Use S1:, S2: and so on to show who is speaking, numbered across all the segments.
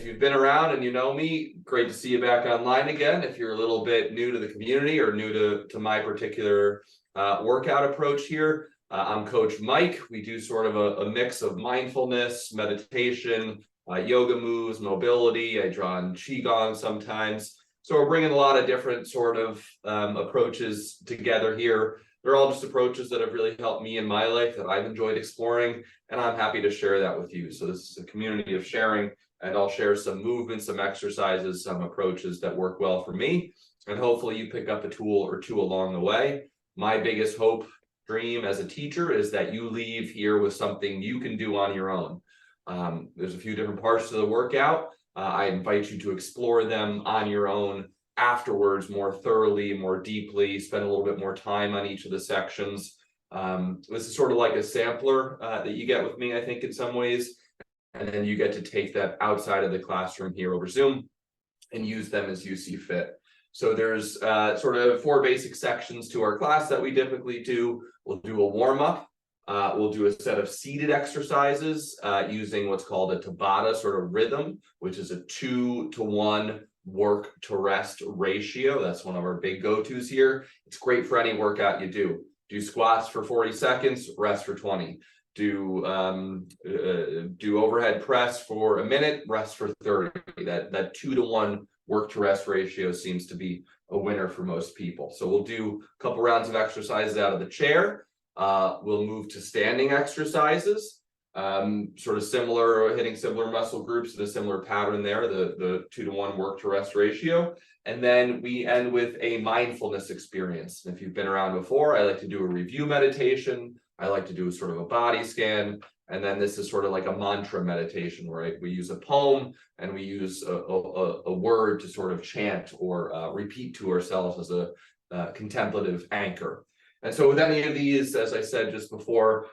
S1: you've been around and you know me, great to see you back online again. If you're a little bit new to the community or new to my particular workout approach here, I'm Coach Mike. We do sort of a mix of mindfulness, meditation, yoga moves, mobility. I draw on Qigong sometimes. So we're bringing a lot of different sort of approaches together here. They're all just approaches that have really helped me in my life that I've enjoyed exploring, and I'm happy to share that with you. So this is a community of sharing, and I'll share some movements, some exercises, some approaches that work well for me, and hopefully you pick up a tool or two along the way. My biggest hope, dream as a teacher is that you leave here with something you can do on your own. There's a few different parts to the workout. I invite you to explore them on your own afterwards, more thoroughly, more deeply, spend a little bit more time on each of the sections. This is sort of like a sampler that you get with me, I think, in some ways. And then you get to take that outside of the classroom here over Zoom and use them as you see fit. So there's sort of 4 basic sections to our class that we typically do. We'll do a warm-up. We'll do a set of seated exercises using what's called a Tabata sort of rhythm, which is a 2-to-1 work to rest ratio. That's one of our big go-tos here. It's great for any workout you do. Do squats for 40 seconds, rest for 20. Do overhead press for a minute, rest for 30. That 2-to-1 work to rest ratio seems to be a winner for most people. So we'll do a couple rounds of exercises out of the chair. We'll move to standing exercises, sort of similar, hitting similar muscle groups in a similar pattern there, the 2-to-1 work to rest ratio. And then we end with a mindfulness experience. And if you've been around before, I like to do a review meditation. I like to do a sort of a body scan. And then this is sort of like a mantra meditation, right? We use a poem and we use a word to sort of chant or repeat to ourselves as a contemplative anchor. And so with any of these, as I said just before,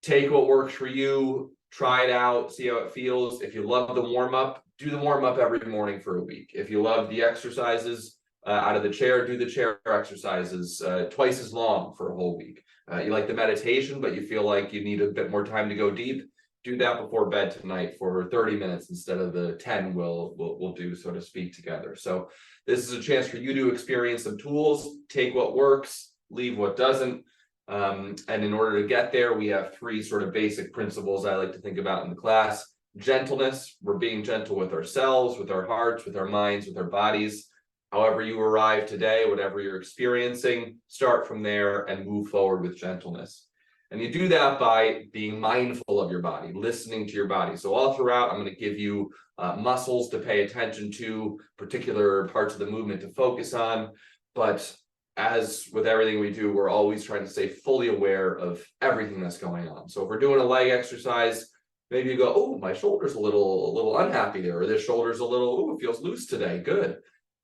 S1: take what works for you, try it out, see how it feels. If you love the warm-up, do the warm-up every morning for a week. If you love the exercises out of the chair, do the chair exercises twice as long for a whole week. You like the meditation, but you feel like you need a bit more time to go deep, do that before bed tonight for 30 minutes instead of the 10 we'll do, so to speak, together. So this is a chance for you to experience some tools, take what works, leave what doesn't. And in order to get there, we have 3 sort of basic principles I like to think about in the class. Gentleness, we're being gentle with ourselves, with our hearts, with our minds, with our bodies. However you arrive today, whatever you're experiencing, start from there and move forward with gentleness. And you do that by being mindful of your body, listening to your body. So all throughout, I'm going to give you muscles to pay attention to, particular parts of the movement to focus on. But as with everything we do, we're always trying to stay fully aware of everything that's going on. So if we're doing a leg exercise, maybe you go, oh, my shoulder's a little unhappy there, or this shoulder's a little, oh, it feels loose today. Good.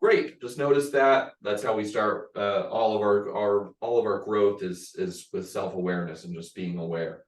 S1: Great. Just notice that. That's how we start all of our growth is with self-awareness and just being aware.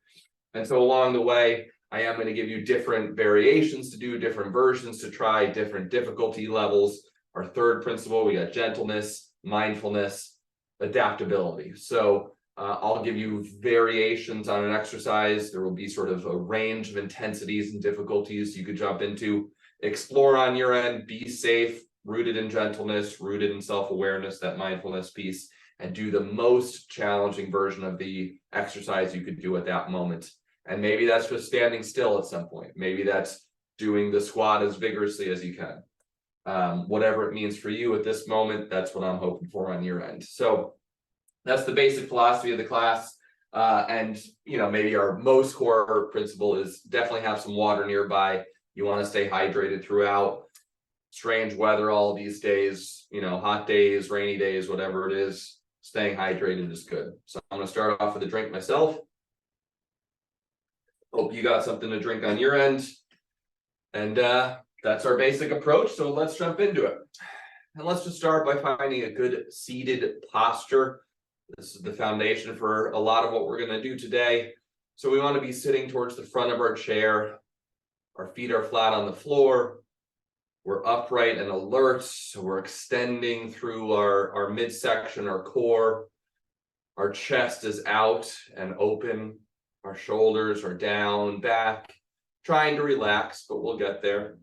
S1: And so along the way, I am going to give you different variations to do, different versions to try, different difficulty levels. Our 3rd principle, we got gentleness, mindfulness, adaptability. So I'll give you variations on an exercise. There will be sort of a range of intensities and difficulties you could jump into. Explore on your end, be safe, rooted in gentleness, rooted in self-awareness, that mindfulness piece, and do the most challenging version of the exercise you could do at that moment. And maybe that's just standing still at some point. Maybe that's doing the squat as vigorously as you can. Whatever it means for you at this moment, that's what I'm hoping for on your end. So that's the basic philosophy of the class. And, you know, maybe our most core principle is definitely have some water nearby. You want to stay hydrated throughout. Strange weather all these days, you know, hot days, rainy days, whatever it is, staying hydrated is good. So I'm going to start off with a drink myself. Hope you got something to drink on your end. And that's our basic approach. So let's jump into it. And let's just start by finding a good seated posture. This is the foundation for a lot of what we're going to do today. So we want to be sitting towards the front of our chair. Our feet are flat on the floor. We're upright and alert, so we're extending through our midsection, our core. Our chest is out and open. Our shoulders are down, back, trying to relax, but we'll get there.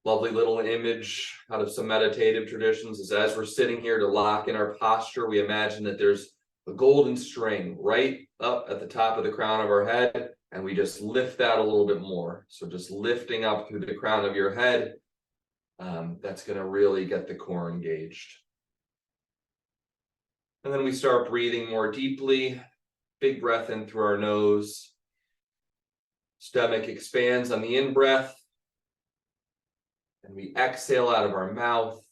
S1: Lovely little image out of some meditative traditions is as we're sitting here to lock in our posture, we imagine that there's a golden string right up at the top of the crown of our head, and we just lift that a little bit more. So just lifting up through the crown of your head, that's going to really get the core engaged. And then we start breathing more deeply. Big breath in through our nose. Stomach expands on the in-breath. And we exhale out of our mouth.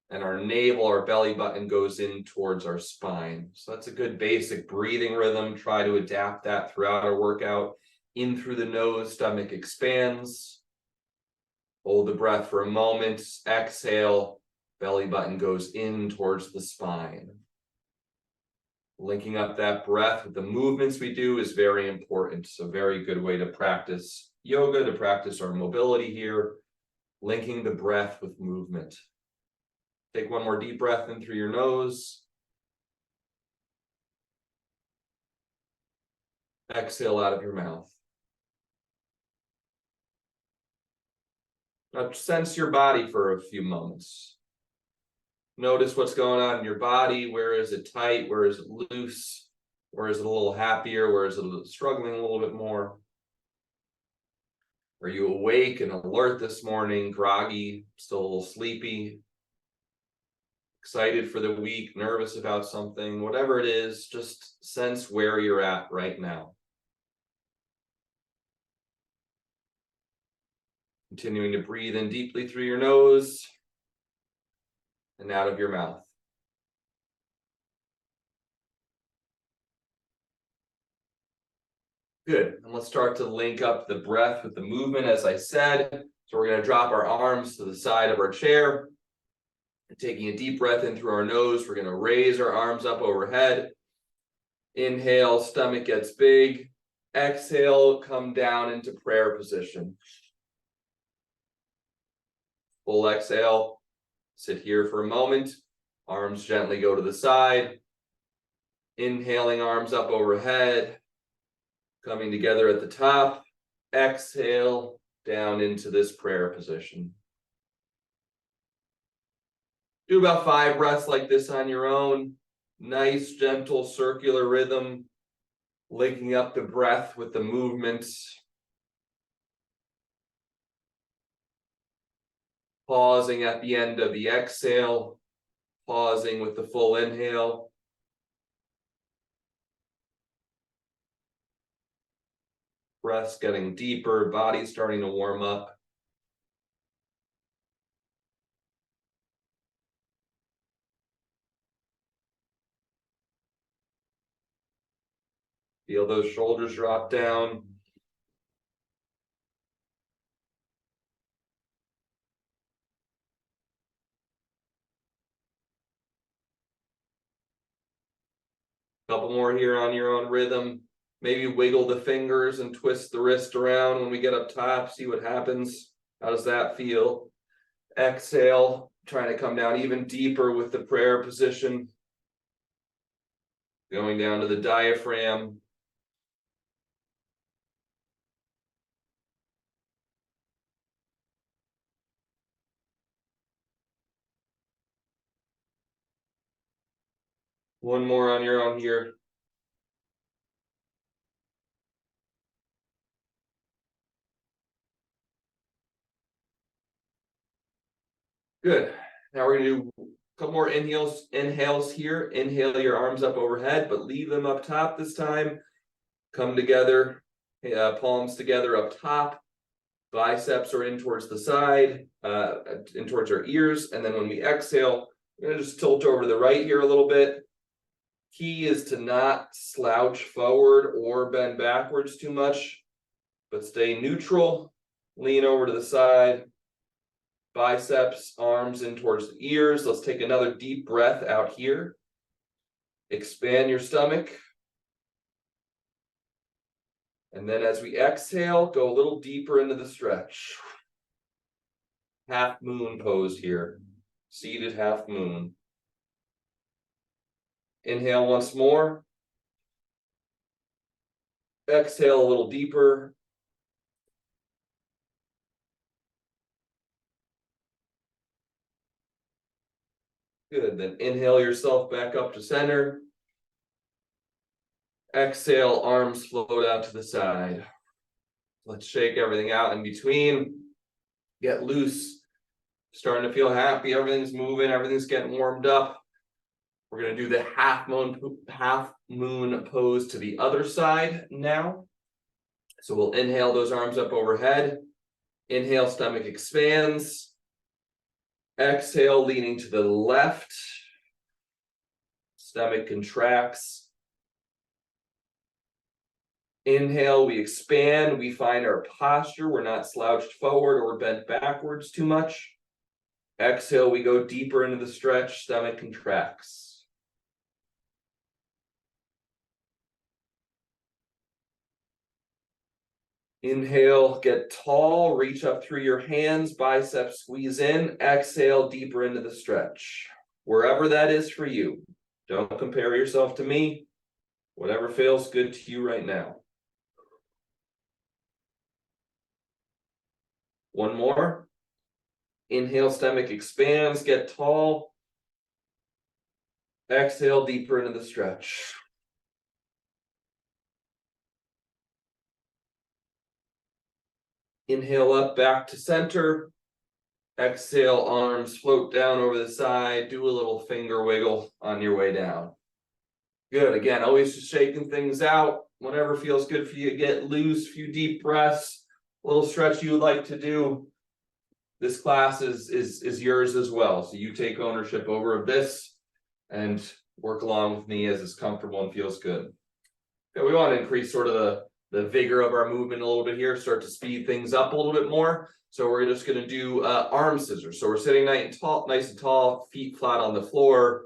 S1: And our navel, our belly button goes in towards our spine. So that's a good basic breathing rhythm. Try to adapt that throughout our workout. In through the nose, stomach expands. Hold the breath for a moment. Exhale, belly button goes in towards the spine. Linking up that breath with the movements we do is very important. So very good way to practice yoga, to practice our mobility here. Linking the breath with movement. Take one more deep breath in through your nose. Exhale out of your mouth. Now sense your body for a few moments. Notice what's going on in your body. Where is it tight? Where is it loose? Where is it a little happier? Where is it struggling a little bit more? Are you awake and alert this morning? Groggy? Still a little sleepy? Excited for the week? Nervous about something? Whatever it is, just sense where you're at right now. Continuing to breathe in deeply through your nose and out of your mouth. Good. And let's start to link up the breath with the movement, as I said. So we're going to drop our arms to the side of our chair. And taking a deep breath in through our nose, we're going to raise our arms up overhead. Inhale, stomach gets big. Exhale, come down into prayer position. Full exhale. Sit here for a moment. Arms gently go to the side. Inhaling, arms up overhead. Coming together at the top. Exhale, down into this prayer position. Do about 5 breaths like this on your own. Nice, gentle, circular rhythm. Linking up the breath with the movements. Pausing at the end of the exhale. Pausing with the full inhale. Breath's getting deeper, body starting to warm up. Feel those shoulders drop down. Couple more here on your own rhythm. Maybe wiggle the fingers and twist the wrist around when we get up top. See what happens. How does that feel? Exhale, trying to come down even deeper with the prayer position. Going down to the diaphragm. One more on your own here. Good. Now we're going to do a couple more inhales here. Inhale your arms up overhead, but leave them up top this time. Come together, palms together up top. Biceps are in towards the side, in towards our ears. And then when we exhale, we're going to just tilt over to the right here a little bit. Key is to not slouch forward or bend backwards too much, but stay neutral. Lean over to the side. Biceps, arms in towards the ears. Let's take another deep breath out here. Expand your stomach. And then as we exhale, go a little deeper into the stretch. Half moon pose here. Seated half moon. Inhale once more. Exhale a little deeper. Good, then inhale yourself back up to center. Exhale, arms float out to the side. Let's shake everything out in between. Get loose. Starting to feel happy. Everything's moving. Everything's getting warmed up. We're going to do the half moon pose to the other side now. So we'll inhale those arms up overhead. Inhale, stomach expands. Exhale, leaning to the left. Stomach contracts. Inhale, we expand. We find our posture. We're not slouched forward or bent backwards too much. Exhale, we go deeper into the stretch. Stomach contracts. Inhale, get tall, reach up through your hands, biceps squeeze in. Exhale, deeper into the stretch. Wherever that is for you. Don't compare yourself to me. Whatever feels good to you right now. One more. Inhale, stomach expands, get tall. Exhale, deeper into the stretch. Inhale up, back to center. Exhale, arms float down over the side. Do a little finger wiggle on your way down. Good, again, always just shaking things out. Whatever feels good for you, get loose, few deep breaths, a little stretch you would like to do. This class is yours as well. So you take ownership over this and work along with me as it's comfortable and feels good. Okay, we want to increase sort of the vigor of our movement a little bit here, start to speed things up a little bit more. So we're just going to do arm scissors. So we're sitting nice and tall, feet flat on the floor,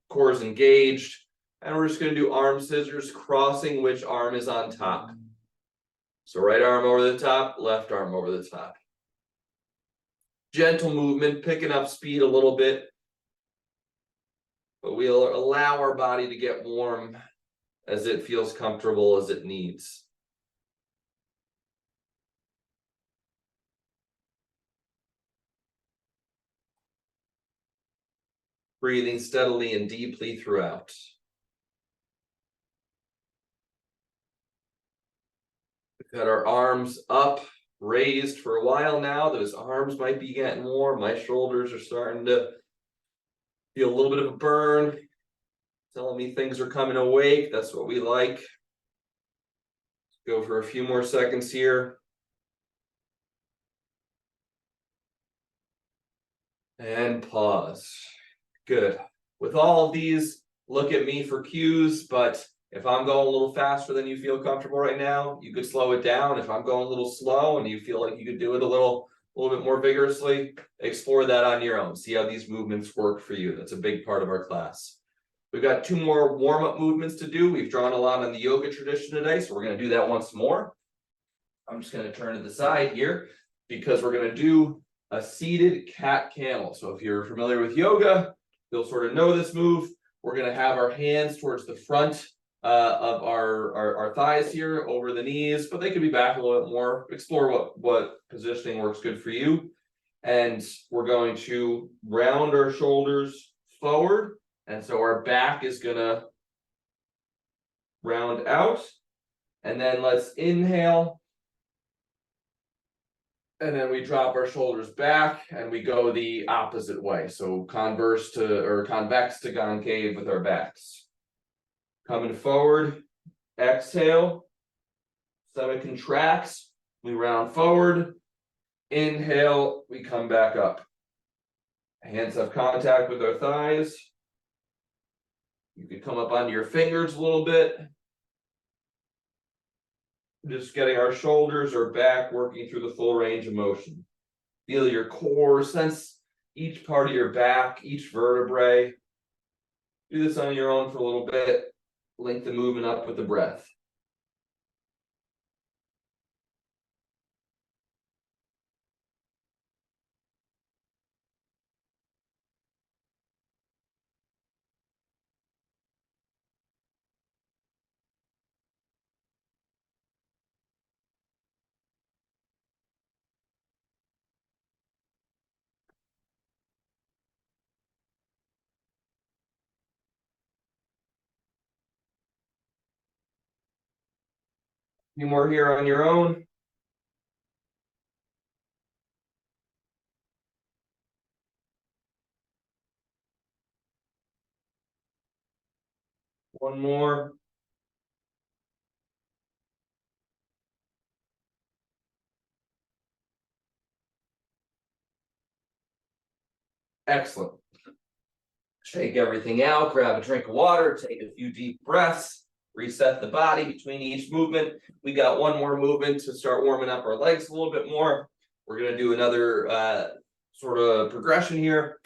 S1: core is engaged. And we're just going to do arm scissors, crossing which arm is on top. So right arm over the top, left arm over the top. Gentle movement, picking up speed a little bit. But we'll allow our body to get warm as it feels comfortable, as it needs. Breathing steadily and deeply throughout. We've got our arms up, raised for a while now. Those arms might be getting warm. My shoulders are starting to feel a little bit of a burn. Telling me things are coming awake. That's what we like. Let's go for a few more seconds here. And pause. Good. With all of these, look at me for cues, but if I'm going a little faster than you feel comfortable right now, you could slow it down. If I'm going a little slow and you feel like you could do it a little bit more vigorously, explore that on your own. See how these movements work for you. That's a big part of our class. We've got 2 more warm-up movements to do. We've drawn a lot on the yoga tradition today, so we're going to do that once more. I'm just going to turn to the side here because we're going to do a seated cat camel. So if you're familiar with yoga, you'll sort of know this move. We're going to have our hands towards the front of our thighs here, over the knees, but they could be back a little bit more. Explore what positioning works good for you. And we're going to round our shoulders forward. And so our back is going to round out. And then let's inhale. And then we drop our shoulders back and we go the opposite way. So convex to concave with our backs. Coming forward, exhale, stomach contracts, we round forward, inhale, we come back up. Hands have contact with our thighs. You could come up onto your fingers a little bit. Just getting our shoulders or back working through the full range of motion. Feel your core, sense each part of your back, each vertebrae. Do this on your own for a little bit. Link the movement up with the breath. few more here on your own. One more. Excellent. Shake everything out, grab a drink of water, take a few deep breaths, reset the body between each movement. We got one more movement to start warming up our legs a little bit more. We're going to do another sort of progression here.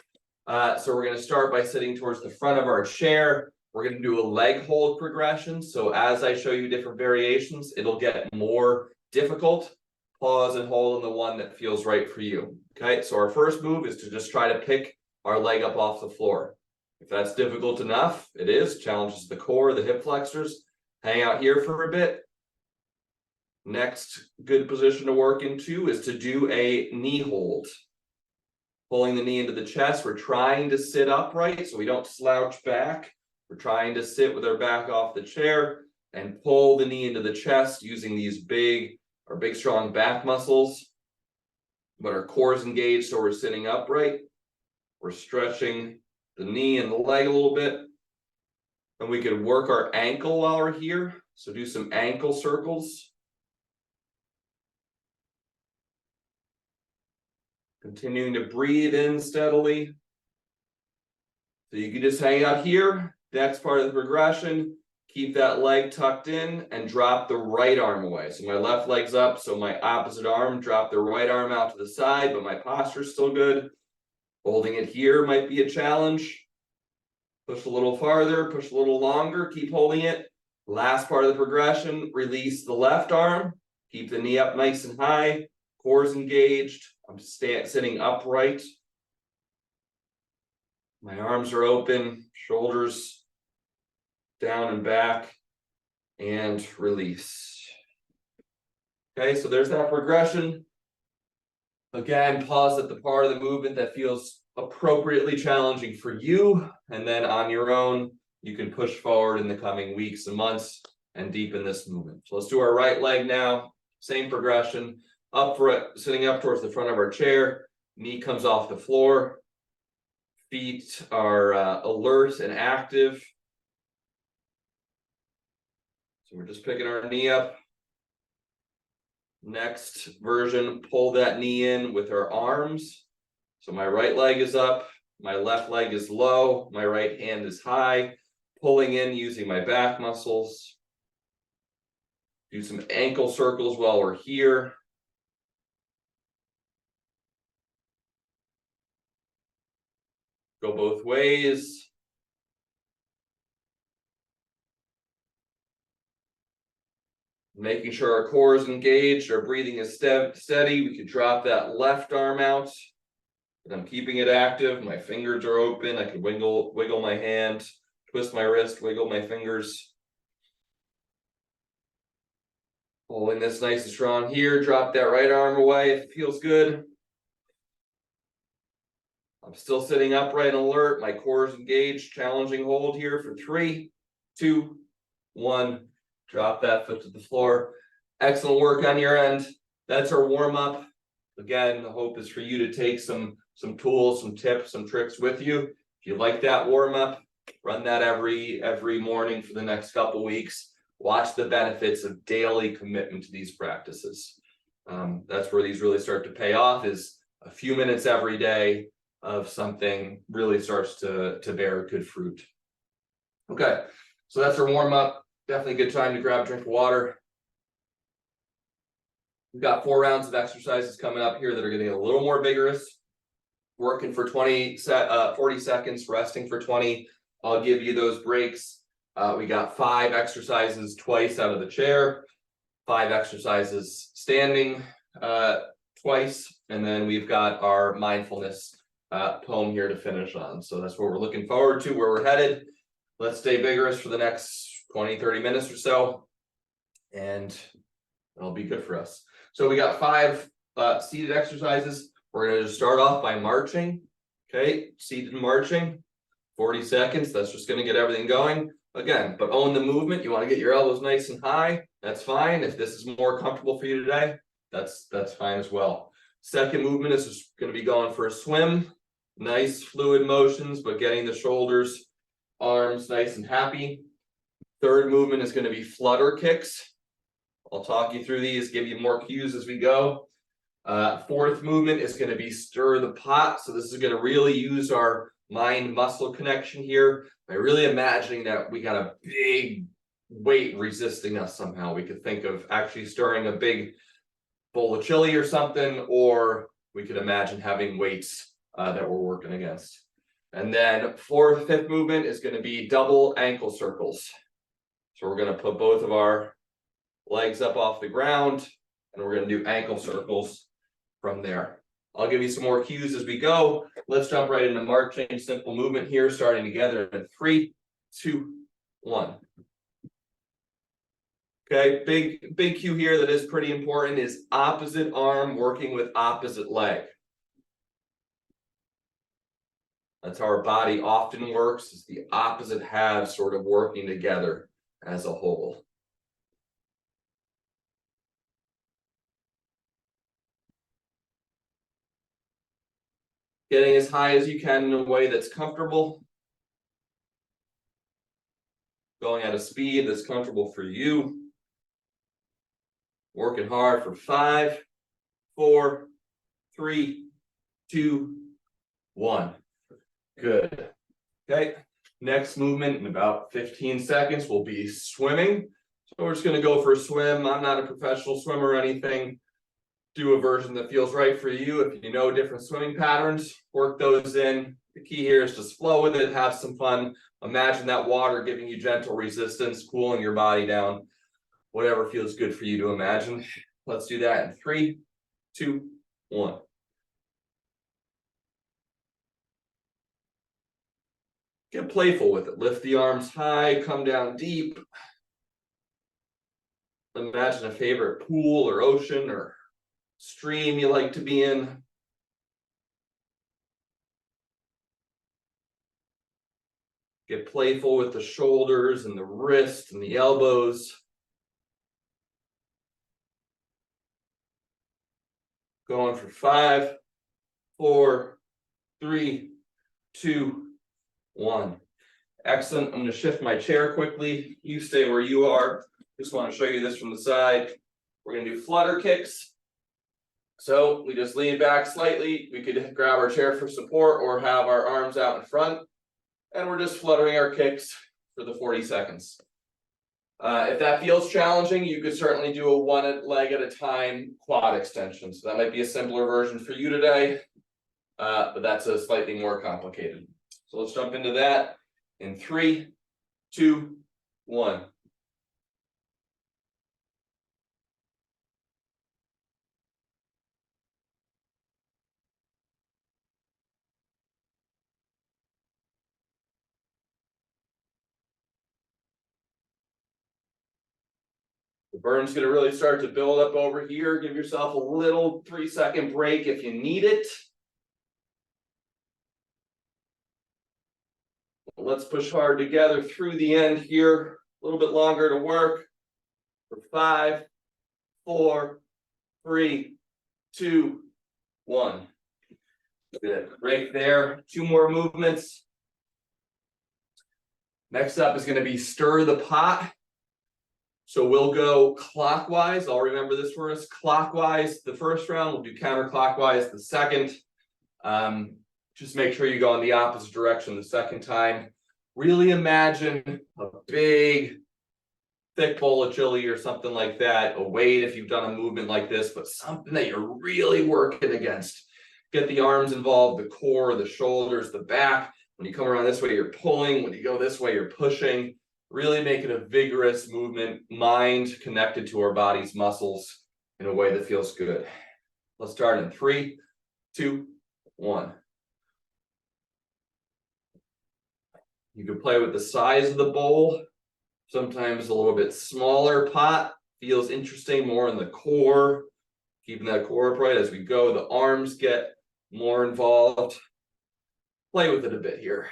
S1: So we're going to start by sitting towards the front of our chair. We're going to do a leg hold progression. So as I show you different variations, it'll get more difficult. Pause and hold on the one that feels right for you. Okay, so our first move is to just try to pick our leg up off the floor. If that's difficult enough, it is. Challenges the core, the hip flexors. Hang out here for a bit. Next good position to work into is to do a knee hold. Pulling the knee into the chest. We're trying to sit upright so we don't slouch back. We're trying to sit with our back off the chair and pull the knee into the chest using these big strong back muscles. But our core is engaged, so we're sitting upright. We're stretching the knee and the leg a little bit. And we could work our ankle while we're here. So do some ankle circles. Continuing to breathe in steadily. So you can just hang out here. Next part of the progression, keep that leg tucked in and drop the right arm away. So my left leg's up, so my opposite arm, drop the right arm out to the side, but my posture's still good. Holding it here might be a challenge. Push a little farther, push a little longer, keep holding it. Last part of the progression, release the left arm. Keep the knee up nice and high. Core's engaged. I'm sitting upright. My arms are open, shoulders down and back, and release. Okay, so there's that progression. Again, pause at the part of the movement that feels appropriately challenging for you, and then on your own, you can push forward in the coming weeks and months and deepen this movement. So let's do our right leg now. Same progression. Upright, sitting up towards the front of our chair. Knee comes off the floor. Feet are alert and active. So we're just picking our knee up. Next version, pull that knee in with our arms. So my right leg is up, my left leg is low, my right hand is high, pulling in using my back muscles. Do some ankle circles while we're here. Go both ways. Making sure our core is engaged, our breathing is steady. We could drop that left arm out, but I'm keeping it active. My fingers are open. I could wiggle my hand, twist my wrist, wiggle my fingers. Holding this nice and strong here. Drop that right arm away if it feels good. I'm still sitting upright and alert. My core is engaged. Challenging hold here for 3, 2, 1. Drop that foot to the floor. Excellent work on your end. That's our warm up. Again, the hope is for you to take some tools, some tips, some tricks with you. If you like that warm up, run that every morning for the next couple weeks. Watch the benefits of daily commitment to these practices. That's where these really start to pay off, is a few minutes every day of something really starts to bear good fruit. Okay, so that's our warm up. Definitely a good time to grab a drink of water. We've got 4 rounds of exercises coming up here that are getting a little more vigorous. Working for 40 seconds, resting for 20. I'll give you those breaks. We got 5 exercises twice out of the chair, 5 exercises standing twice, and then we've got our mindfulness poem here to finish on. So that's what we're looking forward to, where we're headed. Let's stay vigorous for the next 20-30 minutes or so, and it'll be good for us. So we got 5 seated exercises. We're going to start off by marching. Okay, seated marching. 40 seconds. That's just going to get everything going. Again, but own the movement. You want to get your elbows nice and high. That's fine. If this is more comfortable for you today, that's fine as well. Second movement is just going to be going for a swim. Nice fluid motions, but getting the shoulders, arms nice and happy. Third movement is going to be flutter kicks. I'll talk you through these, give you more cues as we go. Fourth movement is going to be stir the pot. So this is going to really use our mind muscle connection here by really imagining that we got a big weight resisting us somehow. We could think of actually stirring a big bowl of chili or something, or we could imagine having weights that we're working against. And then fifth movement is going to be double ankle circles. So we're going to put both of our legs up off the ground and we're going to do ankle circles from there. I'll give you some more cues as we go. Let's jump right into mark change simple movement here, starting together in 3, 2, 1. Okay, big cue here that is pretty important is opposite arm working with opposite leg. That's how our body often works, is the opposite halves sort of working together as a whole. Getting as high as you can in a way that's comfortable. Going at a speed that's comfortable for you. Working hard for 5, 4, 3, 2, 1. Good. Okay. Next movement in about 15 seconds will be swimming. So we're just going to go for a swim. I'm not a professional swimmer or anything. Do a version that feels right for you. If you know different swimming patterns, work those in. The key here is just flow with it, have some fun. Imagine that water giving you gentle resistance, cooling your body down. Whatever feels good for you to imagine. Let's do that in 3, 2, 1. Get playful with it. Lift the arms high, come down deep. Imagine a favorite pool or ocean or stream you like to be in. Get playful with the shoulders and the wrists and the elbows. Going for 5, 4, 3, 2, 1. Excellent. I'm going to shift my chair quickly. You stay where you are. Just want to show you this from the side. We're going to do flutter kicks. So we just lean back slightly. We could grab our chair for support or have our arms out in front. And we're just fluttering our kicks for the 40 seconds. If that feels challenging, you could certainly do a one leg at a time quad extension. So that might be a simpler version for you today, but that's a slightly more complicated. So let's jump into that in 3, 2, 1. The burn's going to really start to build up over here. Give yourself a little 3-second break if you need it. Let's push hard together through the end here. A little bit longer to work. For 5, 4, 3, 2, 1. Good. Right there. 2 more movements. Next up is going to be stir the pot. So we'll go clockwise. I'll remember this for us. Clockwise the first round. We'll do counterclockwise the second. Just make sure you go in the opposite direction the second time. Really imagine a big, thick bowl of chili or something like that. A weight if you've done a movement like this, but something that you're really working against. Get the arms involved, the core, the shoulders, the back. When you come around this way, you're pulling. When you go this way, you're pushing. Really make it a vigorous movement, mind connected to our body's muscles in a way that feels good. Let's start in 3, 2, 1. You can play with the size of the bowl. Sometimes a little bit smaller pot feels interesting, more in the core, keeping that core upright as we go. The arms get more involved. Play with it a bit here.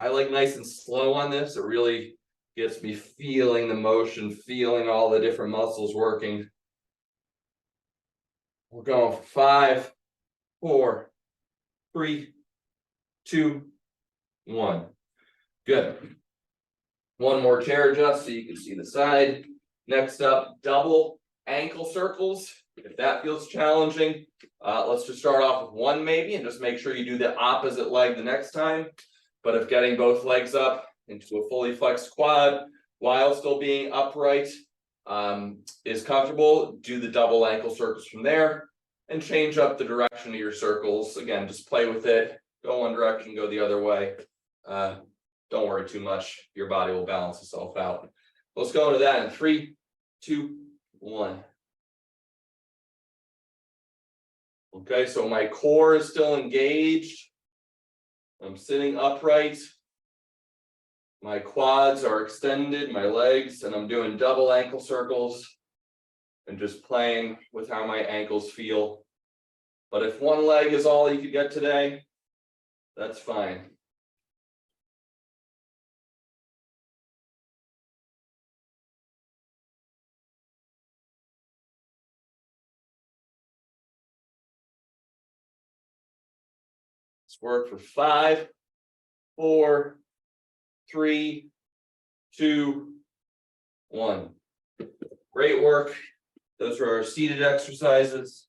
S1: I like nice and slow on this. It really gets me feeling the motion, feeling all the different muscles working. We're going for 5, 4, 3, 2, 1. Good. One more chair adjust so you can see the side. Next up, double ankle circles. If that feels challenging, let's just start off with one maybe and just make sure you do the opposite leg the next time. But if getting both legs up into a fully flexed quad while still being upright is comfortable, do the double ankle circles from there and change up the direction of your circles. Again, just play with it. Go one direction, go the other way. Don't worry too much. Your body will balance itself out. Let's go into that in 3, 2, 1. Okay, so my core is still engaged. I'm sitting upright. My quads are extended, my legs, and I'm doing double ankle circles and just playing with how my ankles feel. But if one leg is all you could get today, that's fine. Let's work for 5, 4, 3, 2, 1. Great work. Those are our seated exercises.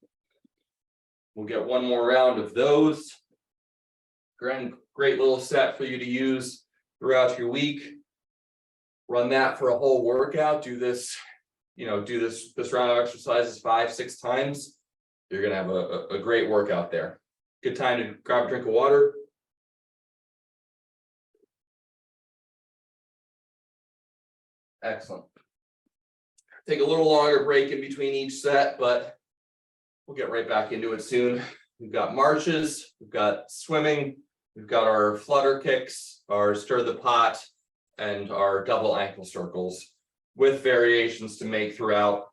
S1: We'll get one more round of those. Great little set for you to use throughout your week. Run that for a whole workout. Do this, this round of exercises 5, 6 times. You're gonna have a great workout there. Good time to grab a drink of water. Excellent. Take a little longer break in between each set, but we'll get right back into it soon. We've got marches, we've got swimming, we've got our flutter kicks, our stir the pot, and our double ankle circles with variations to make throughout.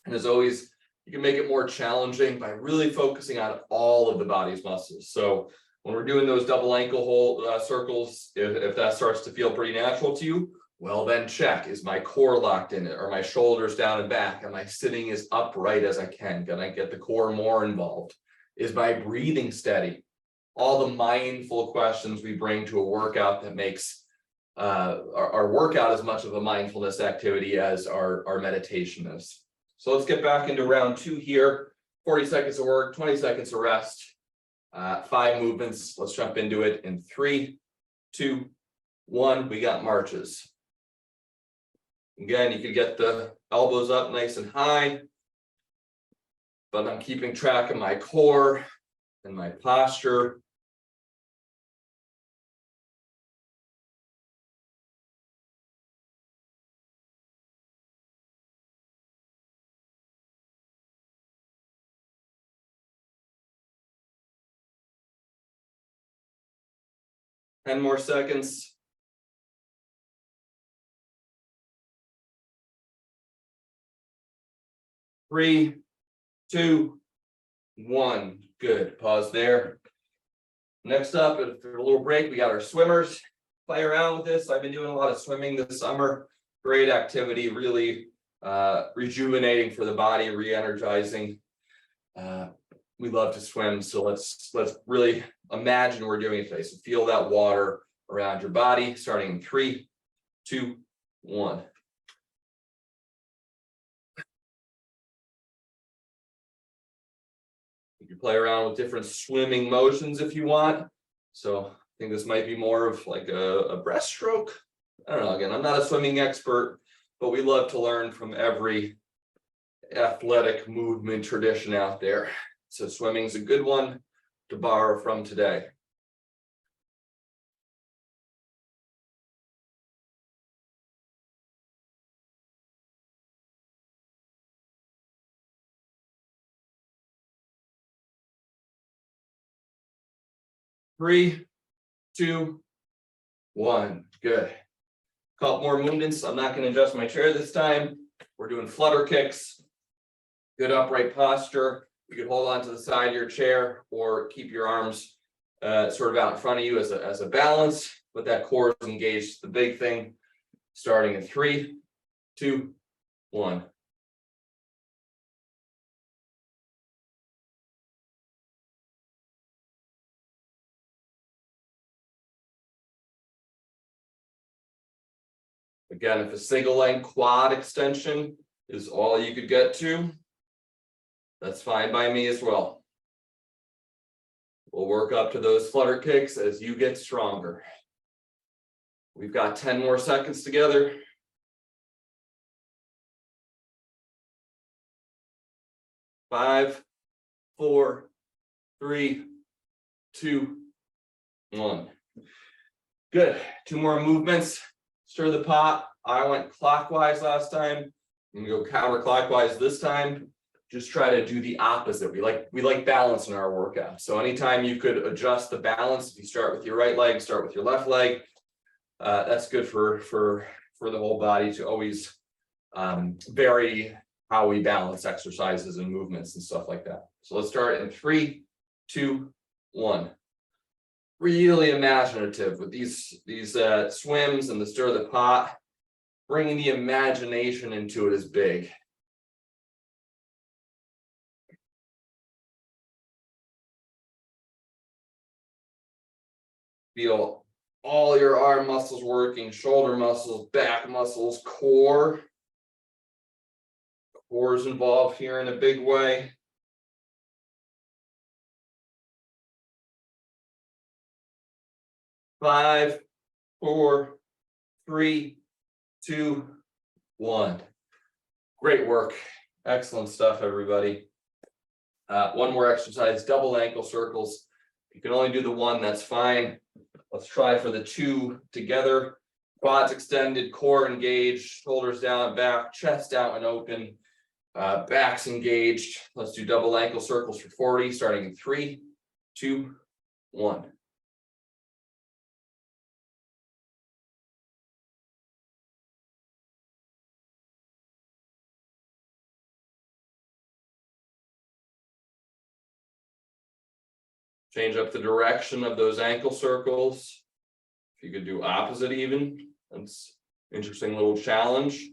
S1: And as always, you can make it more challenging by really focusing on all of the body's muscles. So when we're doing those double ankle circles, if that starts to feel pretty natural to you, well then check, is my core locked in it? Are my shoulders down and back? Am I sitting as upright as I can? Can I get the core more involved? Is my breathing steady? All the mindful questions we bring to a workout that makes our workout as much of a mindfulness activity as our meditation is. So let's get back into round 2 here. 40 seconds of work, 20 seconds of rest, 5 movements. Let's jump into it in 3, 2, 1. We got marches. Again, you can get the elbows up nice and high, but I'm keeping track of my core and my posture. Ten more seconds. Three, 2, 1. Good. Pause there. Next up, after a little break, we got our swimmers. Play around with this. I've been doing a lot of swimming this summer. Great activity, really rejuvenating for the body, re-energizing. We love to swim, so let's really imagine we're doing it today. So feel that water around your body, starting in 3, 2, 1. You can play around with different swimming motions if you want. So I think this might be more of like a breaststroke. I don't know, again, I'm not a swimming expert, but we love to learn from every athletic movement tradition out there. So swimming's a good one to borrow from today. Three, 2, 1. Good. Couple more movements. I'm not going to adjust my chair this time. We're doing flutter kicks. Good upright posture. You can hold on to the side of your chair or keep your arms sort of out in front of you as a balance. but that core is engaged. The big thing, starting in 3, 2, 1. Again, if a single leg quad extension is all you could get to, that's fine by me as well. We'll work up to those flutter kicks as you get stronger. We've got 10 more seconds together. 5, 4, 3, 2, 1. Good. 2 more movements. Stir the pot. I went clockwise last time. I'm gonna go counterclockwise this time. Just try to do the opposite. We like balance in our workout. So anytime you could adjust the balance, if you start with your right leg, start with your left leg. That's good for the whole body to always vary how we balance exercises and movements and stuff like that. So let's start in 3, 2, 1. Really imaginative with these swims and the stir the pot. Bringing the imagination into it is big. Feel all your arm muscles working, shoulder muscles, back muscles, core. Core is involved here in a big way. Five, 4, 3, 2, 1. Great work. Excellent stuff, everybody. One more exercise, double ankle circles. If you can only do the one, that's fine. Let's try for the 2 together. Quads extended, core engaged, shoulders down, back, chest out and open, backs engaged. Let's do double ankle circles for 40, starting in 3, 2, 1. Change up the direction of those ankle circles. If you could do opposite even, that's an interesting little challenge.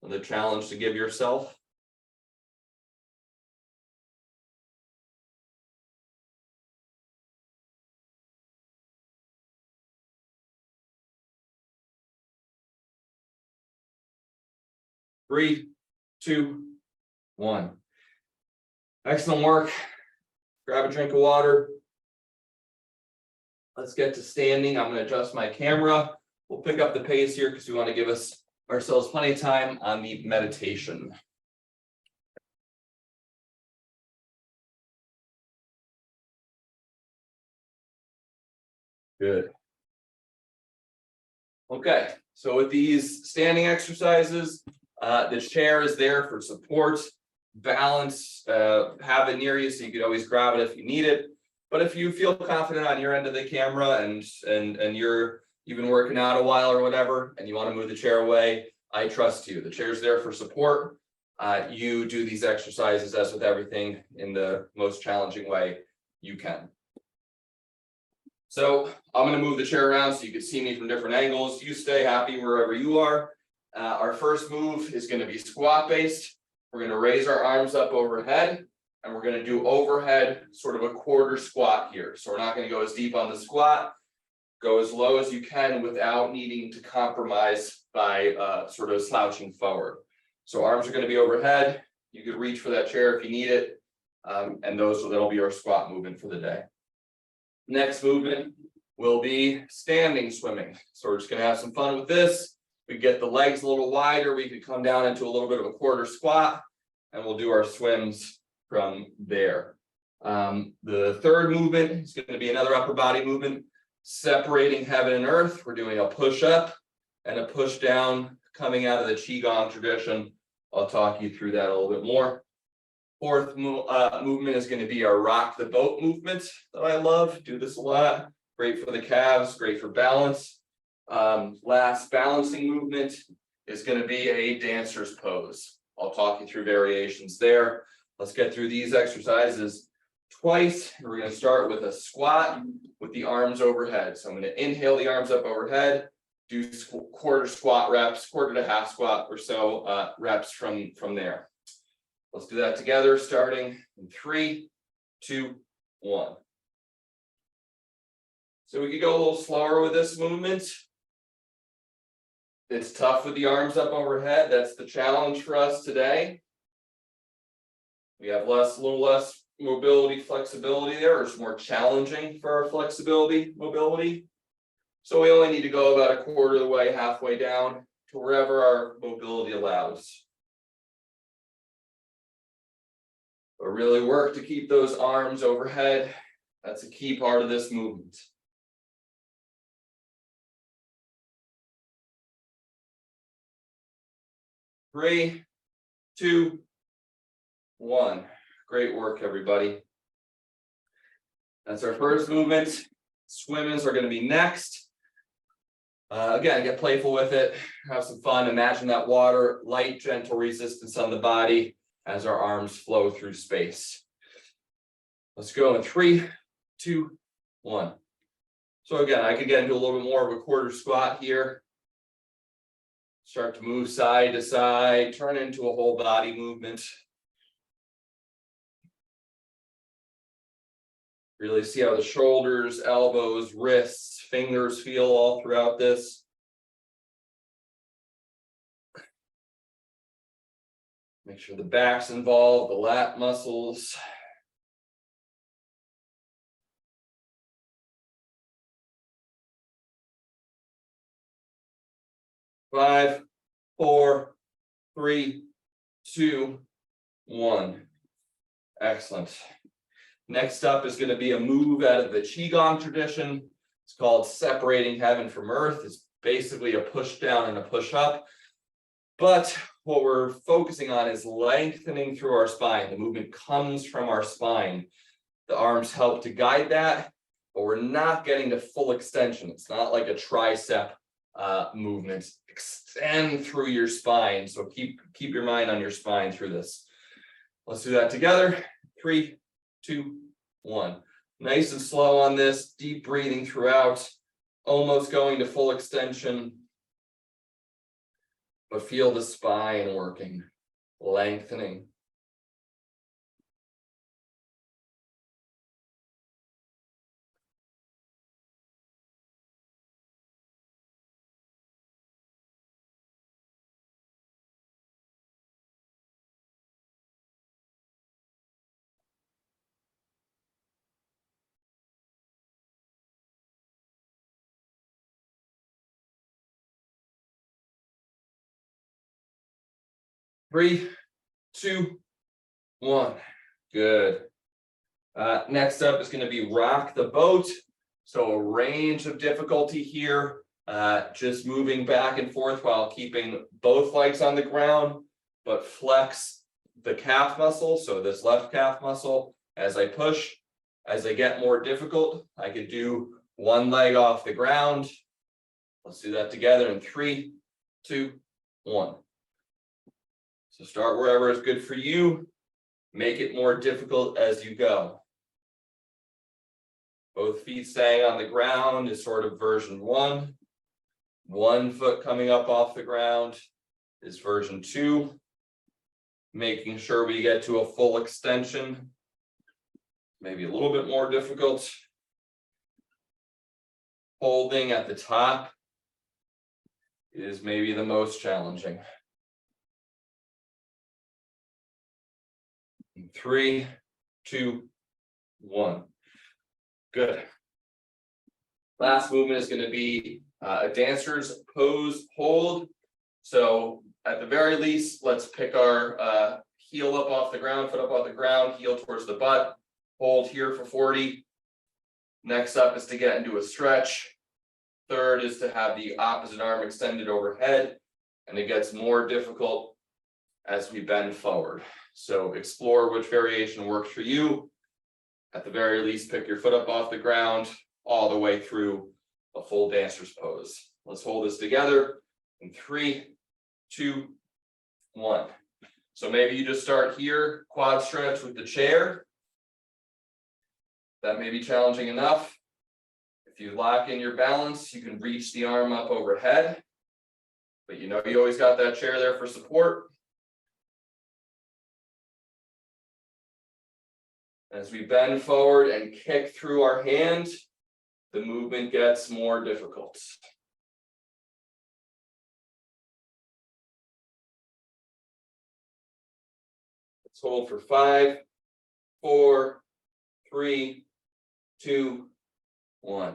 S1: And the challenge to give yourself. Three, 2, 1. Excellent work. Grab a drink of water. Let's get to standing. I'm going to adjust my camera. We'll pick up the pace here because we want to give ourselves plenty of time on the meditation. Good. Okay, so with these standing exercises, the chair is there for support, balance, have it near you so you can always grab it if you need it. But if you feel confident on your end of the camera and you're been working out a while or whatever, and you want to move the chair away, I trust you. The chair's there for support. You do these exercises as with everything in the most challenging way you can. So I'm going to move the chair around so you can see me from different angles. You stay happy wherever you are. Our first move is going to be squat based. We're going to raise our arms up overhead. And we're going to do overhead, sort of a quarter squat here. So we're not going to go as deep on the squat. Go as low as you can without needing to compromise by sort of slouching forward. So arms are going to be overhead. You could reach for that chair if you need it. And that'll be our squat movement for the day. Next movement will be standing swimming. So we're just going to have some fun with this. We get the legs a little wider. We could come down into a little bit of a quarter squat. And we'll do our swims from there. The third movement is going to be another upper body movement, separating heaven and earth. We're doing a push up and a push down coming out of the Qigong tradition. I'll talk you through that a little bit more. Fourth movement is going to be our rock the boat movement that I love. Do this a lot. Great for the calves, great for balance. Last balancing movement is going to be a dancer's pose. I'll talk you through variations there. Let's get through these exercises twice. We're going to start with a squat with the arms overhead. So I'm going to inhale the arms up overhead, do quarter squat reps, quarter to half squat or so reps from there. Let's do that together, starting in 3, 2, 1. So we could go a little slower with this movement. It's tough with the arms up overhead. That's the challenge for us today. We have a little less mobility, flexibility there. It's more challenging for our flexibility, mobility. So we only need to go about a quarter of the way, halfway down to wherever our mobility allows. But really work to keep those arms overhead. That's a key part of this movement. Three, 2, 1. Great work, everybody. That's our first movement. Swimmers are going to be next. Again, get playful with it. Have some fun. Imagine that water, light, gentle resistance on the body as our arms flow through space. Let's go in 3, 2, 1. So again, I could get into a little bit more of a quarter squat here. Start to move side to side, turn into a whole body movement. Really see how the shoulders, elbows, wrists, fingers feel all throughout this. Make sure the back's involved, the lat muscles. Five, 4, 3, 2, 1. Excellent. Next up is going to be a move out of the Qigong tradition. It's called separating heaven from earth. It's basically a push down and a push up. But what we're focusing on is lengthening through our spine. The movement comes from our spine. The arms help to guide that, but we're not getting to full extension. It's not like a tricep movement. Extend through your spine. So keep your mind on your spine through this. Let's do that together. 3, 2, 1. Nice and slow on this. Deep breathing throughout. Almost going to full extension. But feel the spine working, lengthening. Three, 2, 1. Good. Next up is going to be rock the boat. So a range of difficulty here. Just moving back and forth while keeping both legs on the ground, but flex the calf muscle. So this left calf muscle as I push. As I get more difficult, I could do one leg off the ground. Let's do that together in 3, 2, 1. So start wherever is good for you. Make it more difficult as you go. Both feet staying on the ground is sort of version 1. One foot coming up off the ground is version 2. Making sure we get to a full extension. Maybe a little bit more difficult. Holding at the top is maybe the most challenging. 3, 2, 1. Good. Last movement is going to be a dancer's pose hold. So at the very least, let's pick our heel up off the ground, foot up off the ground, heel towards the butt. Hold here for 40. Next up is to get into a stretch. Third is to have the opposite arm extended overhead. And it gets more difficult as we bend forward. So explore which variation works for you. At the very least, pick your foot up off the ground all the way through a full dancer's pose. Let's hold this together in 3, 2, 1. So maybe you just start here, quad stretch with the chair. That may be challenging enough. If you lock in your balance, you can reach the arm up overhead, but you know you always got that chair there for support. As we bend forward and kick through our hand, the movement gets more difficult. Let's hold for 5, 4, 3, 2, 1.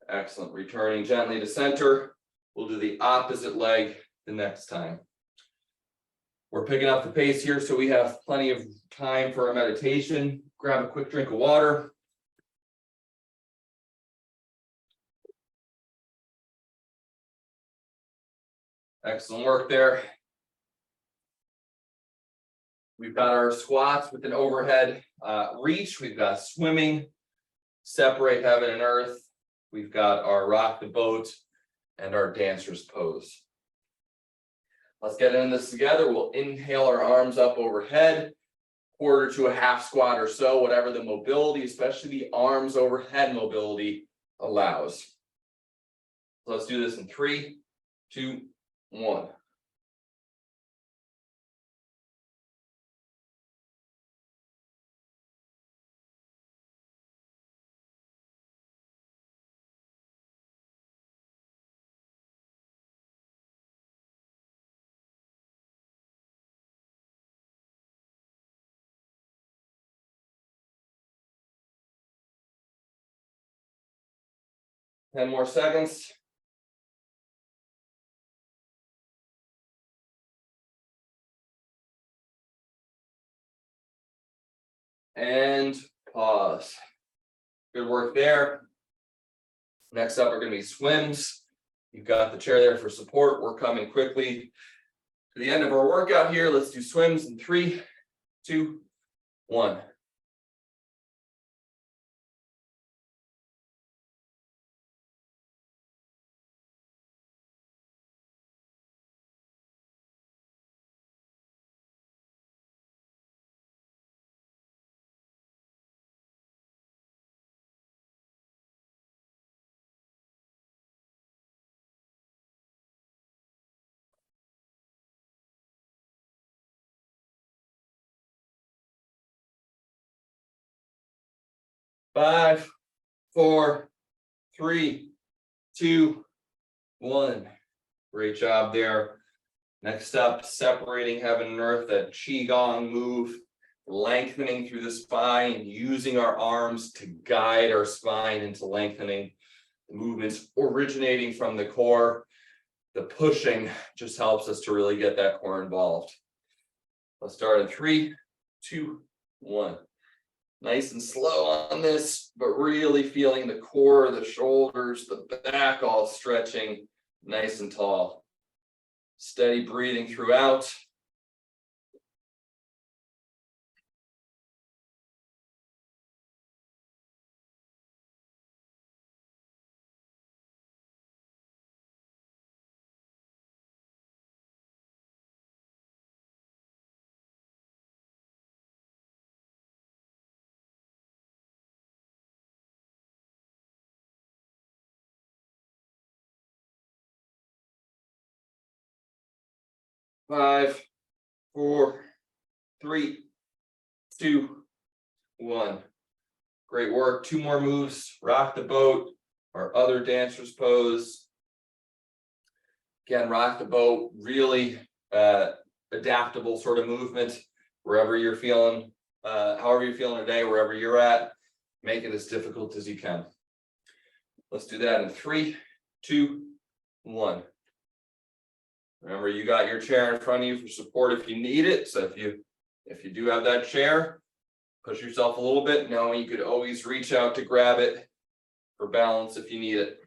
S1: Excellent. Returning gently to center. We'll do the opposite leg the next time. We're picking up the pace here, so we have plenty of time for our meditation. Grab a quick drink of water. Excellent work there. We've got our squats with an overhead reach. We've got swimming, separate heaven and earth. We've got our rock the boat and our dancer's pose. Let's get into this together. We'll inhale our arms up overhead, quarter to a half squat or so, whatever the mobility, especially the arms overhead mobility, allows. So let's do this in 3, 2, 1. Ten more seconds. And pause. Good work there. Next up are going to be swims. You've got the chair there for support. We're coming quickly to the end of our workout here. Let's do swims in 3, 2, 1. Five, 4, 3, 2, 1. Great job there. Next up, separating heaven and earth, that qigong move, lengthening through the spine, using our arms to guide our spine into lengthening. The movements originating from the core. The pushing just helps us to really get that core involved. Let's start in 3, 2, 1. Nice and slow on this, but really feeling the core, the shoulders, the back all stretching nice and tall. Steady breathing throughout. Five, 4, 3, 2, 1. Great work. 2 more moves. Rock the boat, our other dancer's pose. Again, rock the boat, really adaptable sort of movement. Wherever you're feeling, however you're feeling today, wherever you're at, make it as difficult as you can. Let's do that in 3, 2, 1. Remember, you got your chair in front of you for support if you need it. So if you do have that chair, push yourself a little bit, knowing you could always reach out to grab it for balance if you need it.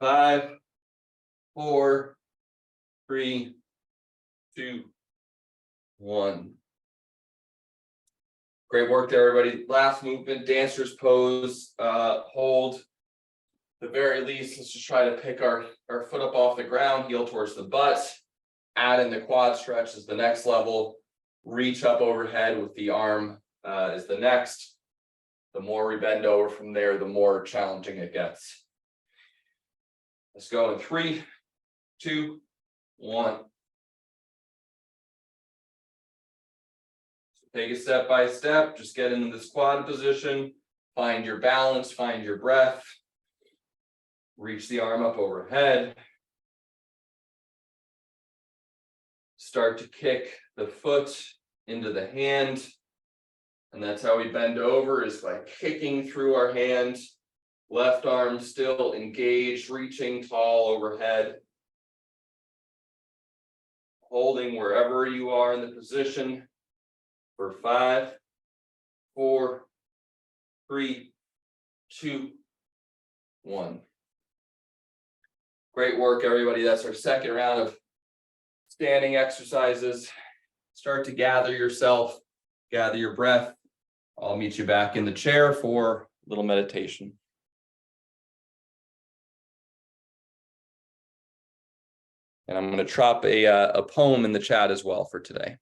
S1: Five, 4, 3, 2, 1. Great work there, everybody. Last movement, dancer's pose, hold. At the very least, let's just try to pick our foot up off the ground, heel towards the butt. Add in the quad stretch is the next level. Reach up overhead with the arm is the next. The more we bend over from there, the more challenging it gets. Let's go in 3, 2, 1. Take it step by step, just get into this quad position, find your balance, find your breath, reach the arm up overhead, start to kick the foot into the hand, and that's how we bend over, is by kicking through our hand, left arm still engaged, reaching tall overhead, holding wherever you are in the position. For 5, 4, 3, 2, 1. Great work, everybody. That's our second round of standing exercises. Start to gather yourself, gather your breath. I'll meet you back in the chair for a little meditation. And I'm going to drop a poem in the chat as well for today.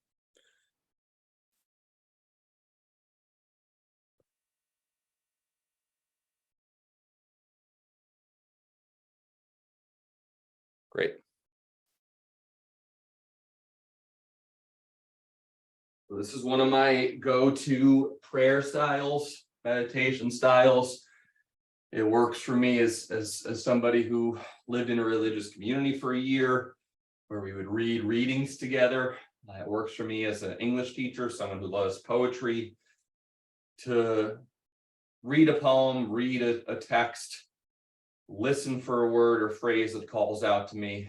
S1: Great. So this is one of my go-to prayer styles, meditation styles. It works for me as somebody who lived in a religious community for a year, where we would read readings together. It works for me as an English teacher, someone who loves poetry, to read a poem, read a text, listen for a word or phrase that calls out to me,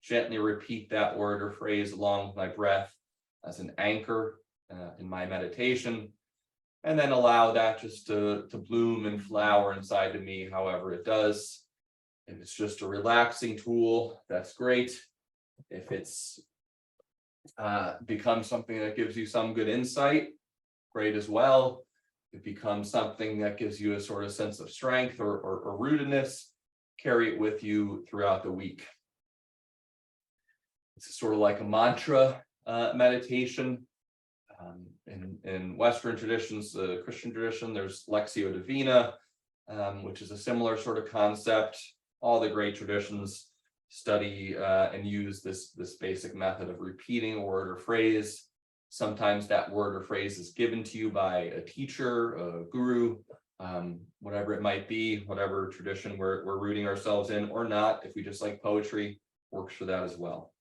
S1: gently repeat that word or phrase along with my breath as an anchor in my meditation, and then allow that just to bloom and flower inside of me however it does. If it's just a relaxing tool, that's great. If it's becomes something that gives you some good insight, great as well. It becomes something that gives you a sort of sense of strength or rootedness, carry it with you throughout the week. It's sort of like a mantra meditation. In Western traditions, the Christian tradition, there's Lectio Divina, which is a similar sort of concept. All the great traditions study and use this basic method of repeating a word or phrase. Sometimes that word or phrase is given to you by a teacher, a guru, whatever it might be, whatever tradition we're rooting ourselves in or not. If we just like poetry, works for that as well.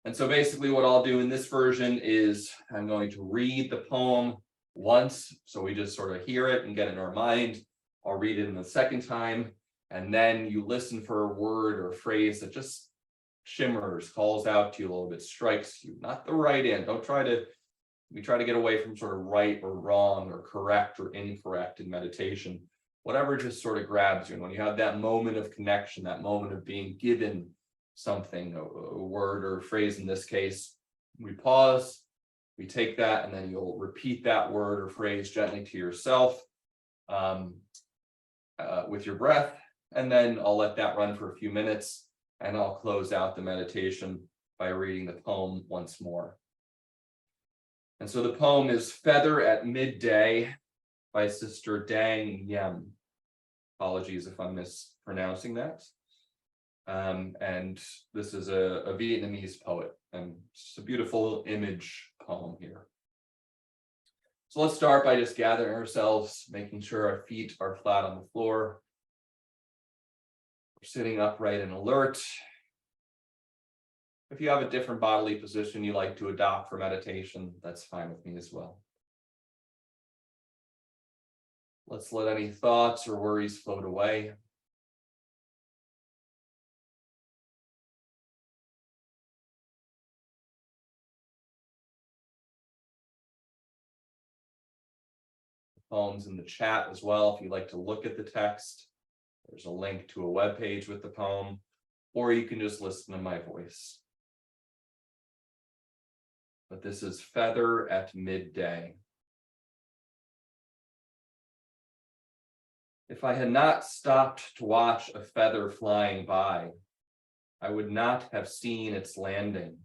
S1: And so basically what I'll do in this version is I'm going to read the poem once, so we just sort of hear it and get it in our mind. I'll read it in the second time, and then you listen for a word or phrase that just shimmers, calls out to you a little bit, strikes you, not the right end. We try to get away from sort of right or wrong or correct or incorrect in meditation. Whatever just sort of grabs you. And when you have that moment of connection, that moment of being given something, a word or a phrase in this case, we pause, we take that, and then you'll repeat that word or phrase gently to yourself with your breath. And then I'll let that run for a few minutes, and I'll close out the meditation by reading the poem once more. And so the poem is Feather at Midday by Sister Dang Yem. Apologies if I'm mispronouncing that. And this is a Vietnamese poet, and it's a beautiful image poem here. So let's start by just gathering ourselves, making sure our feet are flat on the floor. We're sitting upright and alert. If you have a different bodily position you like to adopt for meditation, that's fine with me as well. Let's let any thoughts or worries float away. Poems in the chat as well. If you'd like to look at the text, there's a link to a web page with the poem, or you can just listen to my voice. but this is feather at midday. If I had not stopped to watch a feather flying by, I would not have seen its landing.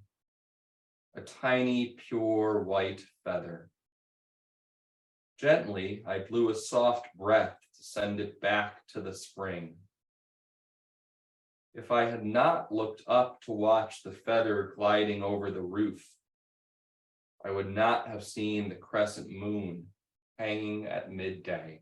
S1: A tiny, pure white feather. Gently, I blew a soft breath to send it back to the spring. If I had not looked up to watch the feather gliding over the roof, I would not have seen the crescent moon hanging at midday.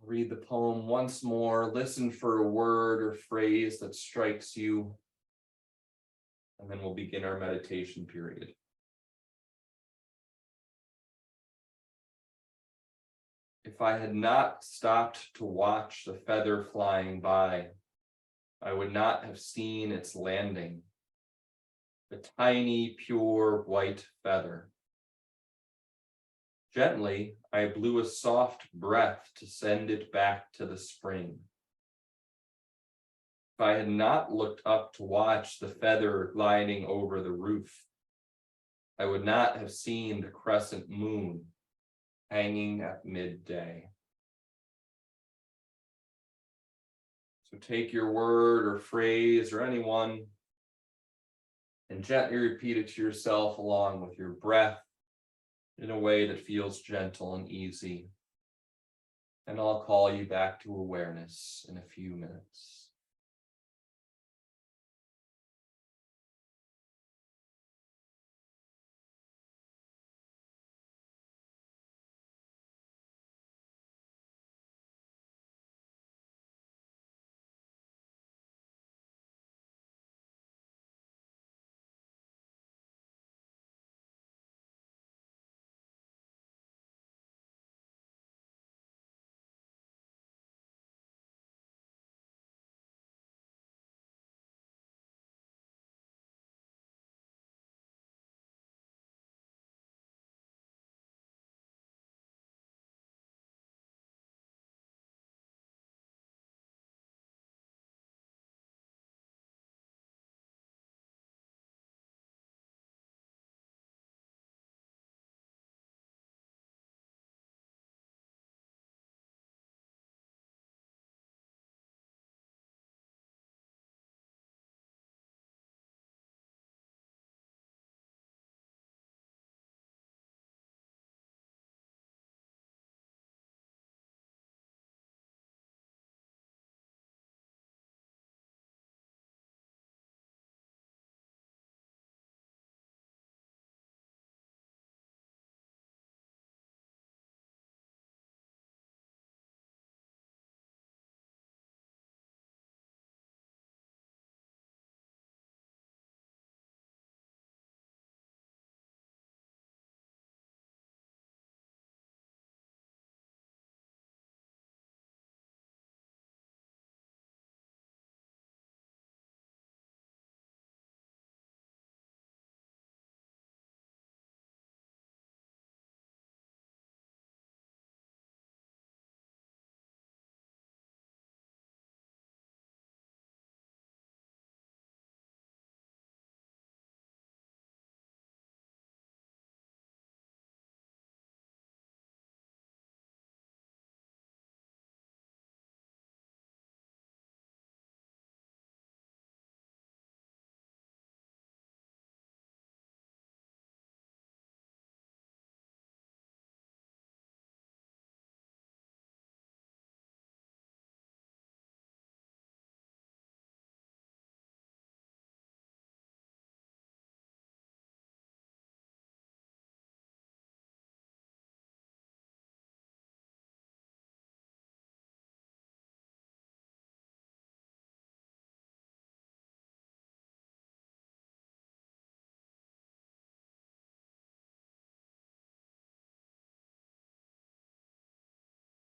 S1: I'll read the poem once more, listen for a word or phrase that strikes you, and then we'll begin our meditation period. If I had not stopped to watch the feather flying by, I would not have seen its landing. A tiny, pure white feather. Gently, I blew a soft breath to send it back to the spring. If I had not looked up to watch the feather gliding over the roof, I would not have seen the crescent moon hanging at midday. So take your word or phrase or anyone and gently repeat it to yourself along with your breath in a way that feels gentle and easy. And I'll call you back to awareness in a few minutes.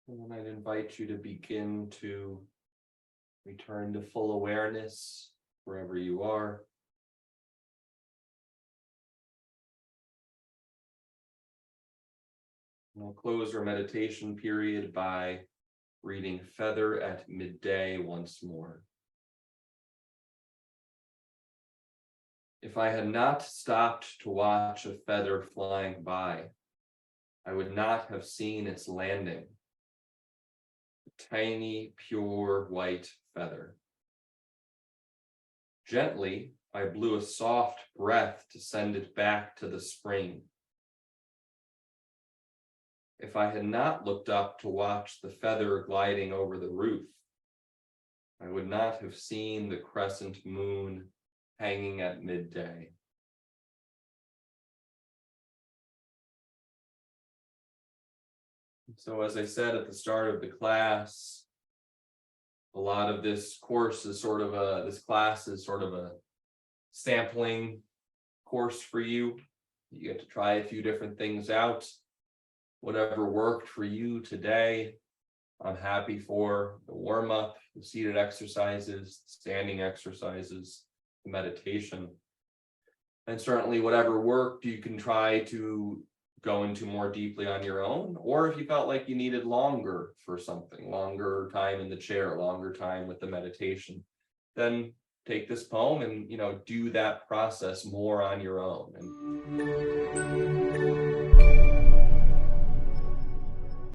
S1: And then I'd invite you to begin to return to full awareness wherever you are. And we'll close our meditation period by reading Feather at Midday once more. If I had not stopped to watch a feather flying by, I would not have seen its landing. A tiny, pure white feather. Gently, I blew a soft breath to send it back to the spring. If I had not looked up to watch the feather gliding over the roof, I would not have seen the crescent moon hanging at midday. So as I said at the start of the class, a lot of this course is this class is sort of a sampling course for you. You get to try a few different things out. Whatever worked for you today, I'm happy for. The warm-up, the seated exercises, standing exercises, the meditation. And certainly whatever worked, you can try to go into more deeply on your own, or if you felt like you needed longer for something, longer time in the chair, longer time with the meditation, then take this poem and do that process more on your own. And